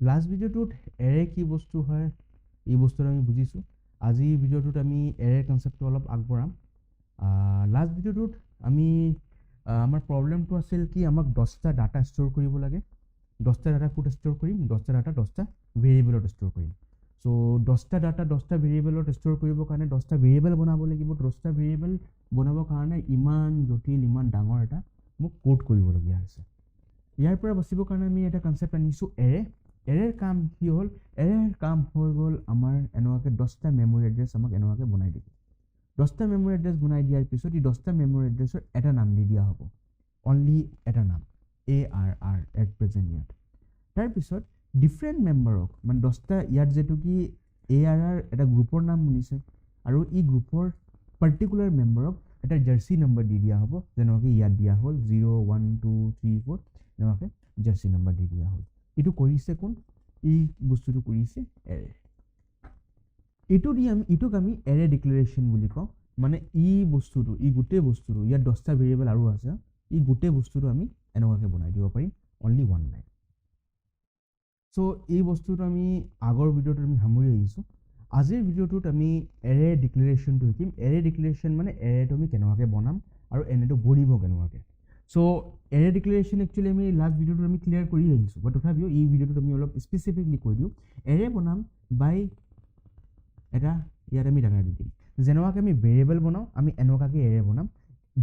Last ভিডিঅ'টোত এৰে কি বস্তু হয় এই বস্তুটো আমি বুজিছোঁ। আজি ভিডিঅ'টোত আমি এৰেৰ কনচেপ্টটো অলপ আগবঢ়াম। লাষ্ট ভিডিঅ'টোত আমি আমাৰ প্ৰব্লেমটো আছিল কি আমাক 10টা ডাটা ষ্ট'ৰ কৰিব লাগে। 10টা ডাটা ক'ত ষ্ট'ৰ কৰিম? 10টা ডাটা 10টা ভেৰিয়েবলত ষ্ট'ৰ কৰিম। চ' 10টা ডাটা 10টা ভেৰিয়েবলত ষ্ট'ৰ কৰিবৰ কাৰণে 10টা ভেৰিয়েবল বনাব লাগিব। 10টা ভেৰিয়েবল বনাবৰ কাৰণে ইমান জটিল ইমান ডাঙৰ এটা মোক কোড কৰিবলগীয়া হৈছে। ইয়াৰ পৰা বাচিবৰ কাৰণে আমি এটা কনচেপ্ট আনিছোঁ এৰে। এৰেৰ কাম কি হ'ল? এৰেৰ কাম হৈ গ'ল আমাৰ এনেকুৱাকৈ 10টা মেমৰি এড্ৰেছ আমাক এনেকুৱাকৈ বনাই দিব। 10টা মেমৰি এড্ৰেছ বনাই দিয়াৰ পিছত এই 10টা মেমৰি এড্ৰেছৰ এটা নাম দি দিয়া হ'ব। অনলি এটা নাম ARR এট প্ৰেজেণ্ট ইয়াত। তাৰপিছত ডিফাৰেণ্ট মেম্বাৰক মানে 10টা ইয়াত যিহেতু কি ARR এটা গ্ৰুপৰ নাম শুনিছে আৰু এই গ্ৰুপৰ পাৰ্টিকুলাৰ মেম্বাৰক এটা জাৰ্চি নম্বৰ দি দিয়া হ'ব। যেনেকুৱাকৈ ইয়াত দিয়া হ'ল 0 1 2 3 4 এনেকুৱাকৈ জাৰ্চি নম্বৰ দি দিয়া হ'ল। এইটো কৰিছে কোন? এই বস্তুটো কৰিছে এৰে। এইটোক আমি এৰে ডিক্লেৰেশ্যন বুলি কওঁ। মানে এই বস্তুটো এই গোটেই বস্তুটো ইয়াত 10টা ভেৰিয়েবল আৰু আছে। এই গোটেই বস্তুটো আমি এনেকুৱাকৈ বনাই দিব পাৰিম অনলি ওৱান লাইন। চ' এই বস্তুটো আমি আগৰ ভিডিঅ'টোত আমি সামৰি আহিছোঁ। আজিৰ ভিডিঅ'টোত আমি এৰে ডিক্লেৰেশ্যনটো শিকিম। এৰে ডিক্লেৰেশ্যন মানে এৰেটো আমি কেনেকুৱাকৈ বনাম আৰু এনেটো বনিব কেনেকুৱাকৈ। চ' এৰে ডিক্লেৰেশ্যন একচুৱেলি আমি লাষ্ট ভিডিঅ'টোত আমি ক্লিয়াৰ কৰি আহিছোঁ, বাট তথাপিও এই ভিডিঅ'টোত আমি অলপ স্পেচিফিকলি কৈ দিওঁ। এৰে বনাম বাই এটা ইয়াত আমি ডাটা দি দিম। যেনেকুৱাকৈ আমি ভেৰিয়েবল বনাওঁ আমি এনেকুৱাকৈ এৰে বনাম।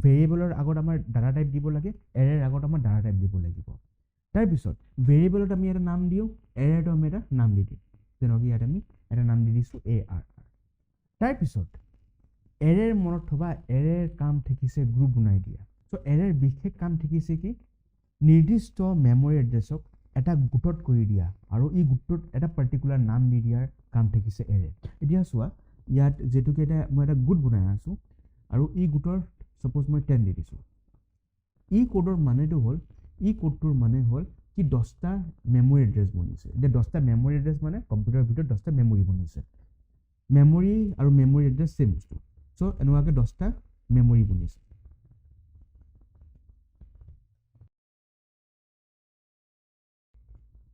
ভেৰিয়েবলৰ আগত আমাৰ ডাটা টাইপ দিব লাগে, এৰেৰ আগত আমাৰ ডাটা টাইপ দিব লাগিব। তাৰপিছত ভেৰিয়েবলত আমি এটা নাম দিওঁ, এৰেটো আমি এটা নাম দি দিম। যেনেকৈ ইয়াত আমি এটা নাম দি দিছোঁ ARR। তাৰপিছত এৰেৰ মনত থবা এৰেৰ কাম থাকিছে গ্ৰুপ বনাই দিয়া। চ' এৰেৰ বিশেষ কাম থাকিছে কি? নিৰ্দিষ্ট মেমৰি এড্ৰেছক এটা গোটত কৰি দিয়া আৰু এই গোটটোত এটা পাৰ্টিকুলাৰ নাম দি দিয়াৰ কাম থাকিছে এৰে। এতিয়া চোৱা ইয়াত যিহেতুকে মই এটা গোট বনাই আছোঁ আৰু এই গোটৰ ছাপ'জ মই 10 দি দিছোঁ। এই কোডৰ মানেটো হ'ল এই কোডটোৰ মানে হ'ল কি 10টা মেমৰি এড্ৰেছ বনিছে। এতিয়া 10টা মেমৰি এড্ৰেছ মানে কম্পিউটাৰৰ ভিতৰত 10টা মেমৰি বনিছে। মেমৰি আৰু মেমৰি এড্ৰেছ চেম বস্তু। চ' এনেকুৱাকৈ 10টা মেমৰি বনিছে।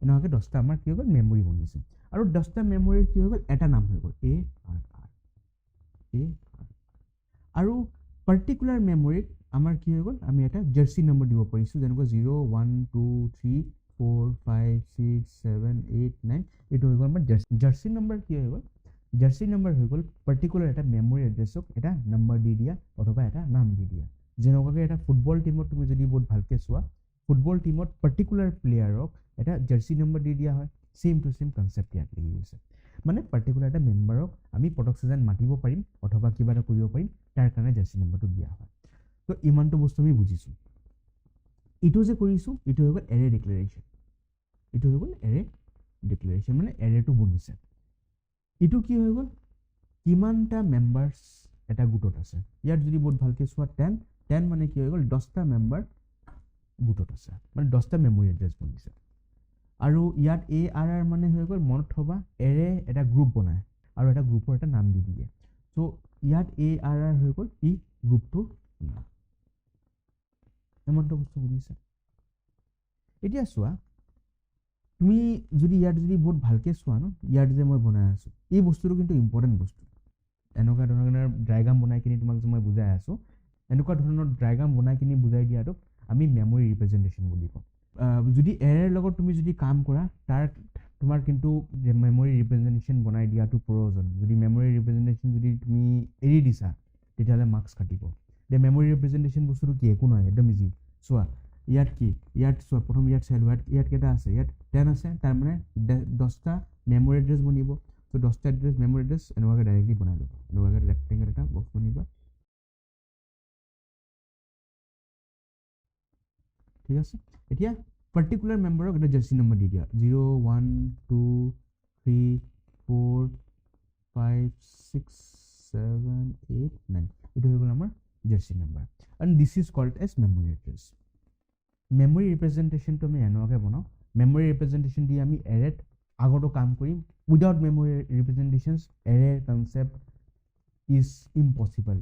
এনেকুৱাকৈ 10টা আমাৰ কি হৈ গ'ল? মেমৰি বনিছে। আৰু 10টা মেমৰিৰ কি হৈ গ'ল? এটা নাম হৈ গ'ল ARR। আৰু পাৰ্টিকুলাৰ মেমৰিত আমাৰ কি হৈ গ'ল? আমি এটা জাৰ্চি নম্বৰ দিব পাৰিছোঁ। যেনেকৈ 0 1 2 3 4 5 6 7 8 9 এইটো হৈ গ'ল আমাৰ জাৰ্চি নম্বৰ। কি হৈ গ'ল? জাৰ্চি নম্বৰ হৈ গ'ল পাৰ্টিকুলাৰ এটা মেমৰি এড্ৰেছক এটা নম্বৰ দি দিয়া অথবা এটা নাম দি দিয়া। যেনেকুৱাকৈ এটা ফুটবল টীমত তুমি যদি বহুত ভালকৈ চোৱা, ফুটবল টীমত পাৰ্টিকুলাৰ প্লেয়াৰক এটা জাৰ্চি নম্বৰ দি দিয়া হয়। চেম টু চেম কনচেপ্ট ইয়াত লাগি গৈছে। মানে পাৰ্টিকুলাৰ এটা মেম্বাৰক আমি পটকছে যেন মাতিব পাৰিম অথবা কিবা এটা কৰিব পাৰিম, তাৰ কাৰণে জাৰ্চি নম্বৰটো দিয়া হয়। তো ইমানটো বস্তু আমি বুজিছোঁ। এইটো যে কৰিছোঁ এইটো হৈ গ'ল এৰে ডিক্লেৰেশ্যন। এইটো হৈ গ'ল এৰে ডিক্লেৰেশ্যন মানে এৰেটো বনিছে। এইটো কি হৈ গ'ল? কিমানটা মেম্বাৰ্ছ এটা গোটত আছে। ইয়াত যদি বহুত ভালকৈ চোৱা 10 মানে কি হৈ গ'ল? 10টা মেম্বাৰ গোটত আছে, মানে 10টা মেমৰি এড্ৰেছ বনিছে। আৰু ইয়াত ARR মানে হৈ গ'ল মনত থবা এৰে এটা গ্ৰুপ বনায় আৰু এটা গ্ৰুপৰ এটা নাম দি দিয়ে। চ' ইয়াত ARR হৈ গ'ল ই গ্ৰুপটোৰ নাম। ইমানটো বস্তু বুজিছা? এতিয়া চোৱা তুমি যদি ইয়াত যদি বহুত ভালকৈ চোৱা ন, ইয়াত যে মই বনাই আছোঁ এই বস্তুটো কিন্তু ইম্পৰ্টেণ্ট বস্তু। এনেকুৱা ধৰণৰ ডায়েগ্ৰাম বনাই কিনি তোমাক যে মই বুজাই আছোঁ, এনেকুৱা ধৰণৰ ডায়েগ্ৰাম বনাই কিনি বুজাই দিয়াটোক আমি মেমৰি ৰিপ্ৰেজেণ্টেশ্যন বুলি কওঁ। যদি এৰেৰ লগত তুমি যদি কাম কৰা তাৰ তোমাৰ কিন্তু মেমৰি ৰিপ্ৰেজেণ্টেশ্যন বনাই দিয়াটো প্ৰয়োজন। যদি মেমৰি ৰিপ্ৰেজেণ্টেশ্যন যদি তুমি এৰি দিছা তেতিয়াহ'লে মাৰ্কছ কাটিব। এতিয়া মেমৰি ৰিপ্ৰেজেণ্টেশ্যন বস্তুটো কি? একো নহয়, একদম ইজি। চোৱা ইয়াত কি? ইয়াত চোৱা প্ৰথম ইয়াত চাই লোৱা ইয়াত কেইটা আছে? ইয়াত 10 আছে। তাৰমানে 10টা মেমৰি এড্ৰেছ বনিব। চ' 10টা এড্ৰেছ মেমৰি এড্ৰেছ এনেকুৱাকৈ ডাইৰেক্টলি বনাই ল'বা। এনেকুৱাকৈ ৰেক্টেংগল এটা বক্স বনিবা। ঠিক আছে। এতিয়া পাৰ্টিকুলাৰ মেম্বাৰক এটা জাৰ্চি নম্বৰ দি দিয়া 0 1 2 3 4 5 6 7 8 9 এইটো হৈ গ'ল আমাৰ jersey number. And this is called as memory address. Memory ৰিপ্ৰেজেণ্টেশ্যনটো আমি এনেকুৱাকৈ বনাওঁ। মেমৰি ৰিপ্ৰেজেণ্টেশ্যন দি আমি এৰেত আগতো কাম কৰিম। উইদাউট মেমৰি ৰিপ্ৰেজেণ্টেশ্যনছ এৰেৰ কনচেপ্ট ইজ ইম্পচিবল।